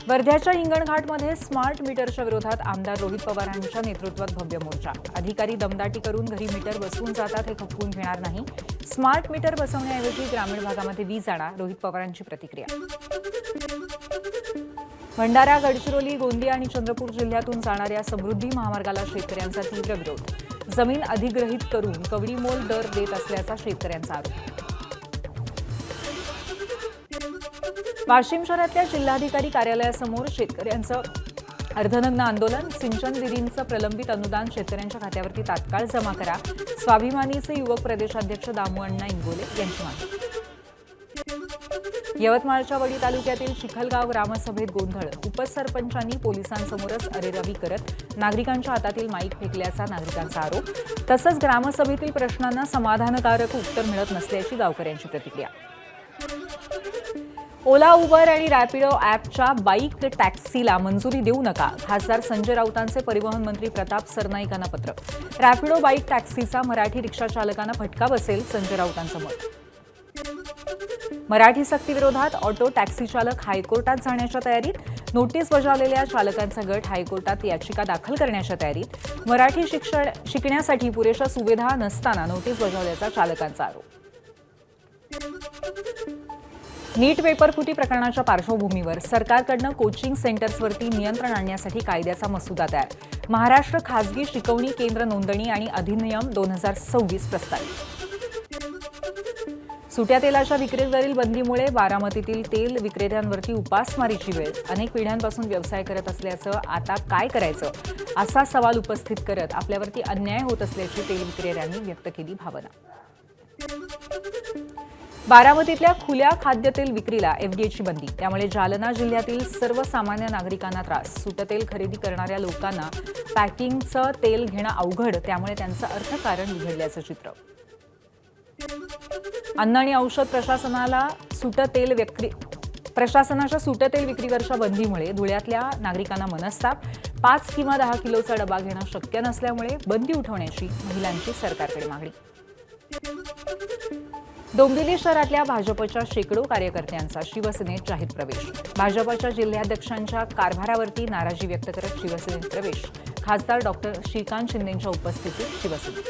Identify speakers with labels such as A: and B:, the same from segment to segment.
A: वर्ध्याच्या हिंगणघाटमध्ये स्मार्ट मीटरच्या विरोधात आमदार रोहित पवारांच्या नेतृत्वात भव्य मोर्चा। अधिकारी दमदाटी करून घरी मीटर बसवून जातात हे खपवून घेणार नाही। स्मार्ट मीटर बसवण्याऐवजी ग्रामीण भागामध्ये वीज आणा, रोहित पवारांची प्रतिक्रिया। भंडारा, गडचिरोली, गोंदिया आणि चंद्रपूर जिल्ह्यातून जाणाऱ्या समृद्धी महामार्गाला शेतकऱ्यांचा तीव्र विरोध। जमीन अधिग्रहित करून कवडीमोल दर देत असल्याचा शेतकऱ्यांचा आरोप। वाशिम शहरातल्या जिल्हाधिकारी कार्यालयासमोर शेतकऱ्यांचं अर्धनग्न आंदोलन। सिंचन विहिरींचं प्रलंबित अनुदान शेतकऱ्यांच्या खात्यावरती तात्काळ जमा करा, स्वाभिमानीचे युवक प्रदेशाध्यक्ष दामूअण्णा इंगोले यांची मागणी। यवतमाळच्या वडी तालुक्यातील चिखलगाव ग्रामसभेत गोंधळ। उपसरपंचांनी पोलिसांसमोरच अरेरावी करत नागरिकांच्या हातातील माईक फेकल्याचा नागरिकांचा आरोप। तसंच ग्रामसभेतील प्रश्नांना समाधानकारक उत्तर मिळत नसल्याची गावकऱ्यांची प्रतिक्रिया। ओला, उबर आणि रॅपिडो ॲपच्या बाईक टॅक्सीला मंजुरी देऊ नका, खासदार संजय राऊतांचे परिवहन मंत्री प्रताप सरनाईकांना पत्र। रॅपिडो बाईक टॅक्सीचा मराठी रिक्षा चालकांना फटका बसेल, संजय राऊतांचं मत। मराठी सक्तीविरोधात ऑटो टॅक्सी चालक हायकोर्टात जाण्याच्या तयारीत। नोटीस बजावलेल्या चालकांचा गट हायकोर्टात याचिका दाखल करण्याच्या तयारीत। मराठी शिकण्यासाठी पुरेशा सुविधा नसताना नोटीस बजावल्याचा चालकांचा आरोप। नीट पेपर फुटी प्रकरणाच्या पार्श्वभूमीवर सरकारकडून कोचिंग सेंटर्सवरती नियंत्रण आणण्यासाठी कायद्याचा मसुदा तयार। महाराष्ट्र खासगी शिकवणी केंद्र नोंदणी आणि अधिनियम 2026 प्रस्तावित। सुट्या तेलाच्या विक्रीवरील बंदीमुळे बारामतीतील तेल विक्रेत्यांवरती उपासमारीची वेळ। अनेक पिढ्यांपासून व्यवसाय करत असल्याचं आता काय करायचं असा सवाल उपस्थित करत आपल्यावरती अन्याय होत असल्याची तेल विक्रेत्यांनी व्यक्त केली भावना। बारामतीतल्या खुल्या खाद्यतेल विक्रीला एफडीएची बंदी, त्यामुळे जालना जिल्ह्यातील सर्वसामान्य नागरिकांना त्रास। सुटतेल खरेदी करणाऱ्या लोकांना पॅकिंगचं तेल घेणं अवघड, त्यामुळे त्यांचं अर्थकारण बिघडल्याचं चित्र। अन्न आणि औषध प्रशासनाच्या सुटतेल विक्रीवरच्या बंदीमुळे धुळ्यातल्या नागरिकांना मनस्ताप। 5 किंवा 10 किलोचा डबा घेणं शक्य नसल्यामुळे बंदी उठवण्याची महिलांची सरकारकडे मागणी। डोंबिवली शहरातल्या भाजपच्या शेकडो कार्यकर्त्यांचा शिवसेनेत जाहीर प्रवेश। भाजपच्या जिल्हाध्यक्षांच्या कारभारावरती नाराजी व्यक्त करत शिवसेनेत प्रवेश। खासदार डॉक्टर श्रीकांत शिंदेंच्या उपस्थितीत शिवसेनेत।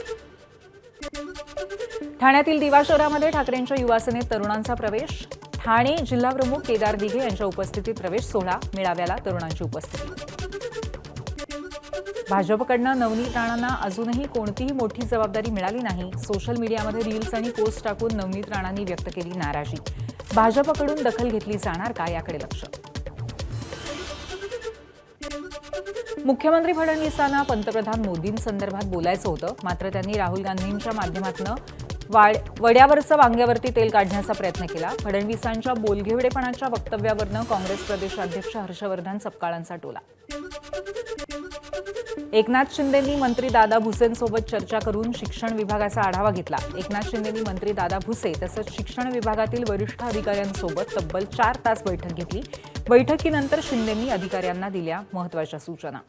A: ठाण्यातील दिवा शहरामध्ये ठाकरेंच्या युवासेनेत तरुणांचा प्रवेश। ठाणे जिल्हाप्रमुख केदार दिघे यांच्या उपस्थितीत प्रवेश सोहळा। मेळाव्याला तरुणांची उपस्थिती। भाजपकडून नवनीत राणांना अजूनही कोणतीही मोठी जबाबदारी मिळाली नाही। सोशल मीडियामध्ये रील्स आणि पोस्ट टाकून नवनीत राणांनी व्यक्त केली नाराजी। भाजपकडून दखल घेतली जाणार का याकडे लक्ष। मुख्यमंत्री फडणवीसांना पंतप्रधान मोदींसंदर्भात बोलायचं होतं, मात्र त्यांनी राहुल गांधींच्या माध्यमातून वड्यावरचं वांग्यावरती तेल काढण्याचा प्रयत्न केला। फडणवीसांच्या बोलघेवडेपणाच्या वक्तव्यावरनं काँग्रेस प्रदेशाध्यक्ष हर्षवर्धन सपकाळांचा टोला। एकनाथ शिंदेंनी मंत्री दादा भुसेंसोबत चर्चा करून शिक्षण विभागाचा आढावा घेतला। एकनाथ शिंदेंनी मंत्री दादा भुसे तसंच शिक्षण विभागातील वरिष्ठ अधिकाऱ्यांसोबत तब्बल 4 तास बैठक घेतली। बैठकीनंतर शिंदेंनी अधिकाऱ्यांना दिल्या महत्त्वाच्या सूचना।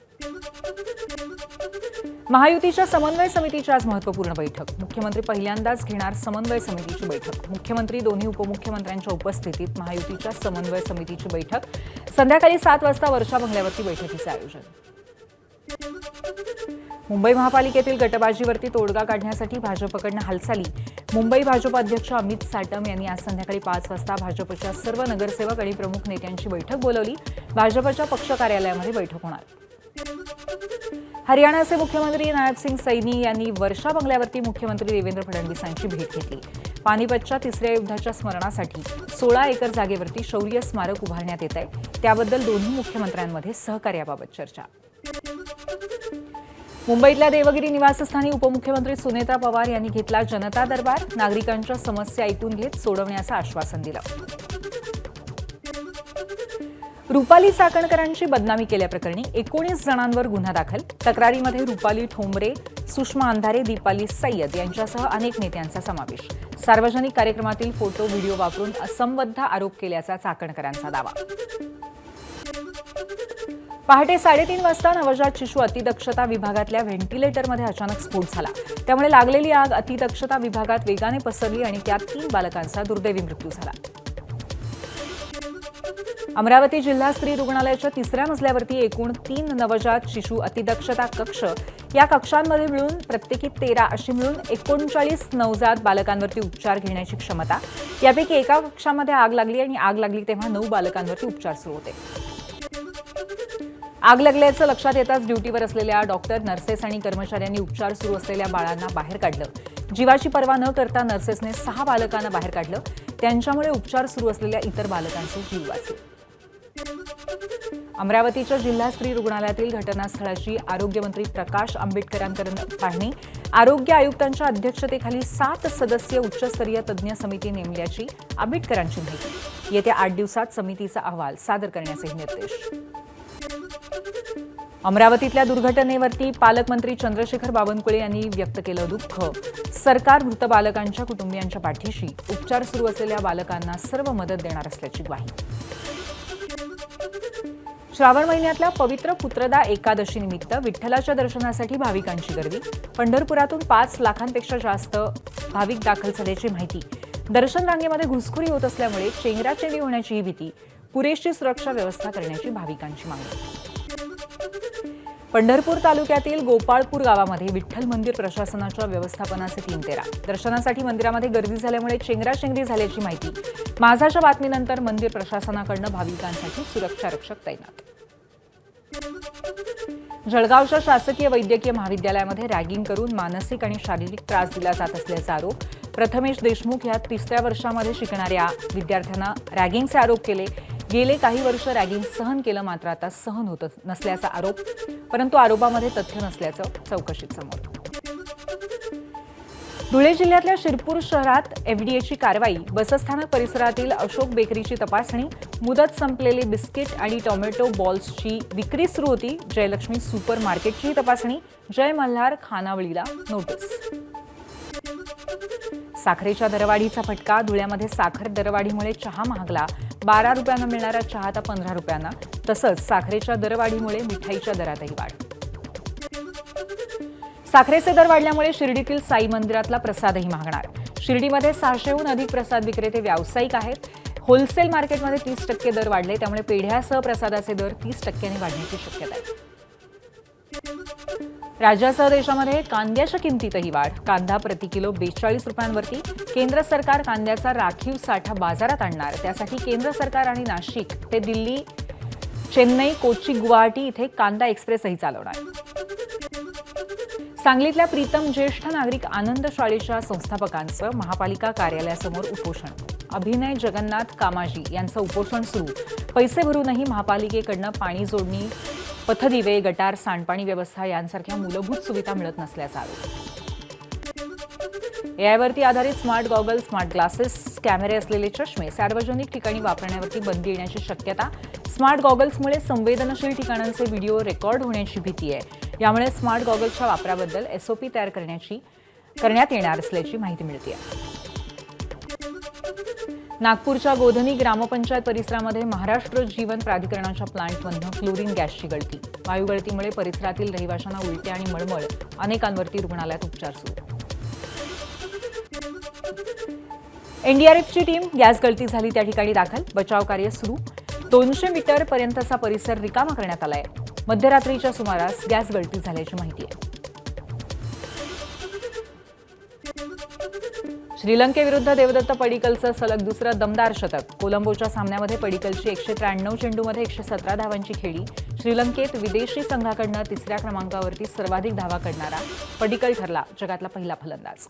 A: महायुतीच्या समन्वय समितीची आज महत्त्वपूर्ण बैठक। मुख्यमंत्री पहिल्यांदाच घेणार समन्वय समितीची बैठक। मुख्यमंत्री, दोन्ही उपमुख्यमंत्र्यांच्या उपस्थितीत महायुतीच्या समन्वय समितीची बैठक। संध्याकाळी 7 वाजता वर्षा बंगल्यावरती बैठकीचे आयोजन। मुंबई महापालिकेतील गटबाजीवरती तोडगा काढण्यासाठी भाजपकडून हालचाली। मुंबई भाजप अध्यक्ष अमित साटम यांनी आज संध्याकाळी 5 वाजता भाजपच्या सर्व नगरसेवक आणि प्रमुख नेत्यांची बैठक बोलावली। भाजपच्या पक्ष कार्यालयामध्ये बैठक होणार। हरियाणाचे मुख्यमंत्री नायब सिंग सैनी यांनी वर्षा बंगल्यावरती मुख्यमंत्री देवेंद्र फडणवीसांची भेट घेतली। पानिपतच्या 3ऱ्या युद्धाच्या स्मरणासाठी 16 एकर जागेवरती शौर्य स्मारक उभारण्यात येत आहे, त्याबद्दल दोन्ही मुख्यमंत्र्यांमध्ये सहकार्याबाबत चर्चा। मुंबईतल्या देवगिरी निवासस्थानी उपमुख्यमंत्री सुनेत्रा पवार यांनी घेतला जनता दरबार। नागरिकांच्या समस्या ऐकून घेत सोडवण्याचं आश्वासन दिलं। रुपाली चाकणकरांची बदनामी केल्याप्रकरणी 19 जणांवर गुन्हा दाखल। तक्रारीमध्ये रुपाली ठोंबरे, सुषमा अंधारे, दीपाली सय्यद यांच्यासह अनेक नेत्यांचा समावेश। सार्वजनिक कार्यक्रमातील फोटो व्हिडिओ वापरून असंबद्ध आरोप केल्याचा चाकणकरांचा दावा। पहाटे 3:30 वाजता नवजात शिशु अतिदक्षता विभागातल्या व्हेंटिलेटरमध्ये अचानक स्फोट झाला। त्यामुळे लागलेली आग अतिदक्षता विभागात वेगाने पसरली आणि त्यात 3 बालकांचा दुर्दैवी मृत्यू झाला। अमरावती जिल्हा स्त्री रुग्णालयाच्या 3ऱ्या मजल्यावरती एकूण 3 नवजात शिशु अतिदक्षता कक्ष, या कक्षांमध्ये मिळून प्रत्येकी 13 अशी मिळून 39 नवजात बालकांवरती उपचार घेण्याची क्षमता. यापैकी एका कक्षामध्ये आग लागली आणि आग लागली तेव्हा 9 बालकांवरती उपचार सुरू होते. आग लागल्याचं लक्षात येताच ड्युटीवर असलेल्या डॉक्टर, नर्सेस आणि कर्मचाऱ्यांनी उपचार सुरू असलेल्या बाळांना बाहेर काढलं. जीवाची पर्वा न करता नर्सेसने 6 बालकांना बाहेर काढलं. त्यांच्यामुळे उपचार सुरू असलेल्या इतर बालकांचे जीव वाचले. अमरावतीच्या जिल्हा स्त्री रुग्णालयातील घटनास्थळाची आरोग्यमंत्री प्रकाश आंबेडकरांकडून पाहणी. आरोग्य आयुक्तांच्या अध्यक्षतेखाली 7 सदस्यीय उच्चस्तरीय तज्ज्ञ समिती नेमल्याची आंबेडकरांची माहिती. येत्या 8 दिवसात समितीचा अहवाल सादर करण्याचे निर्देश. अमरावतीतल्या दुर्घटनेवरती पालकमंत्री चंद्रशेखर बावनकुळे यांनी व्यक्त केलं दुःख. सरकार मृत बालकांच्या कुटुंबियांच्या पाठीशी, उपचार सुरू असलेल्या बालकांना सर्व मदत देणार असल्याची ग्वाही. श्रावण महिन्यातल्या पवित्र पुत्रदा एकादशी निमित्त विठ्ठलाच्या दर्शनासाठी भाविकांची गर्दी. पंढरपुरातून 5 लाखांपेक्षा जास्त भाविक दाखल झाल्याची माहिती. दर्शन रांगेमध्ये घुसखोरी होत असल्यामुळे चेंगराचेंगरी होण्याची भीती. पुरेशी सुरक्षा व्यवस्था करण्याची भाविकांची मागणी. पंढरपूर तालुक्यातील गोपाळपूर गावामध्ये विठ्ठल मंदिर प्रशासनाच्या व्यवस्थापनाचे 3 तेरा. दर्शनासाठी मंदिरामध्ये गर्दी झाल्यामुळे चेंगराचेंगरी झाल्याची माहिती. माझाच्या बातमीनंतर मंदिर प्रशासनाकडून भाविकांसाठी सुरक्षा रक्षक तैनात. जळगावच्या शासकीय वैद्यकीय महाविद्यालयामध्ये रॅगिंग करून मानसिक आणि शारीरिक त्रास दिला जात असल्याचा आरोप. प्रथमेश देशमुख या 3ऱ्या वर्षामध्ये शिकणाऱ्या विद्यार्थ्यांना रॅगिंगचे आरोप केले. गेले काही वर्ष रॅगिंग सहन केलं, मात्र आता सहन होत नसल्याचा आरोप. परंतु आरोपामध्ये तथ्य नसल्याचं चौकशीत समोर. धुळे जिल्ह्यातल्या शिरपूर शहरात एफडीएची कारवाई. बसस्थानक परिसरातील अशोक बेकरीची तपासणी. मुदत संपलेले बिस्किट आणि टोमॅटो बॉल्सची विक्री सुरू होती. जयलक्ष्मी सुपर मार्केटचीही तपासणी. जय मल्हार खानावळीला नोटीस. साखरेच्या दरवाढीचा फटका. धुळ्यामध्ये साखर दरवाढीमुळे चहा महागला. 12 रुपयांना मिळणारा चहा आता 15 रुपयांना. तसंच साखरेच्या दरवाढीमुळे मिठाईच्या दरातही वाढ. साखरेचे दर वाढल्यामुळे शिर्डीतील साई मंदिरातला प्रसादही महागणार. शिर्डीमध्ये 600हून अधिक प्रसाद विक्रेते व्यावसायिक आहेत. होलसेल मार्केटमध्ये 30% दर वाढले, त्यामुळे पेढ्यासह प्रसादाचे दर 30% वाढण्याची शक्यता आहे. राज्यासह देशामध्ये कांद्याच्या किमतीतही वाढ. कांदा प्रति किलो 42 रुपयांवरती. केंद्र सरकार कांद्याचा राखीव साठा बाजारात आणणार. त्यासाठी केंद्र सरकार आणि नाशिक ते दिल्ली, चेन्नई, कोची, गुवाहाटी इथे कांदा एक्सप्रेसही चालवणार. सांगलीतल्या प्रीतम ज्येष्ठ नागरिक आनंद शाळेच्या संस्थापकांचं महापालिका कार्यालयासमोर उपोषण. अभिनय जगन्नाथ कामाजी यांचं उपोषण सुरू. पैसे भरूनही महापालिकेकडनं पाणी जोडणी, पथदिवे, गटार, सांडपाणी व्यवस्था यांसारख्या मूलभूत सुविधा मिळत नसल्याचा आरोप. एआयवरती आधारित स्मार्ट गॉगल, स्मार्ट ग्लासेस, कॅमेरे असलेले चष्मे सार्वजनिक ठिकाणी वापरण्यावरती बंदी येण्याची शक्यता. स्मार्ट गॉगल्समुळे संवेदनशील ठिकाणांचे व्हिडिओ रेकॉर्ड होण्याची भीती आहे. यामुळे स्मार्ट गॉगल्सच्या वापराबद्दल एसओपी तयार करण्यात येणार असल्याची माहिती मिळते. नागपूरच्या गोधनी ग्रामपंचायत परिसरामध्ये महाराष्ट्र जीवन प्राधिकरणाच्या प्लांटमधून क्लोरीन गॅसची गळती. वायुगळतीमुळे परिसरातील रहिवाशांना उलट्या आणि मळमळ. अनेकांवरती रुग्णालयात उपचार सुरू. एनडीआरएफची टीम गॅस गळती झाली त्या ठिकाणी दाखल. बचाव कार्य सुरू. 200 मीटर पर्यंतचा परिसर रिकामा करण्यात आलाय. मध्यरात्रीच्या सुमारास गॅस गळती झाल्याची माहिती आहे. श्रीलंकेविरुद्ध देवदत्त पडिक्कलचं सलग दुसरं दमदार शतक. कोलंबोच्या सामन्यामध्ये पडिक्कलची 193 चेंडूमध्ये 117 धावांची खेळी. श्रीलंकेत विदेशी संघाकडनं 3ऱ्या क्रमांकावरती सर्वाधिक धावा करणारा पडिक्कल ठरला जगातला पहिला फलंदाज.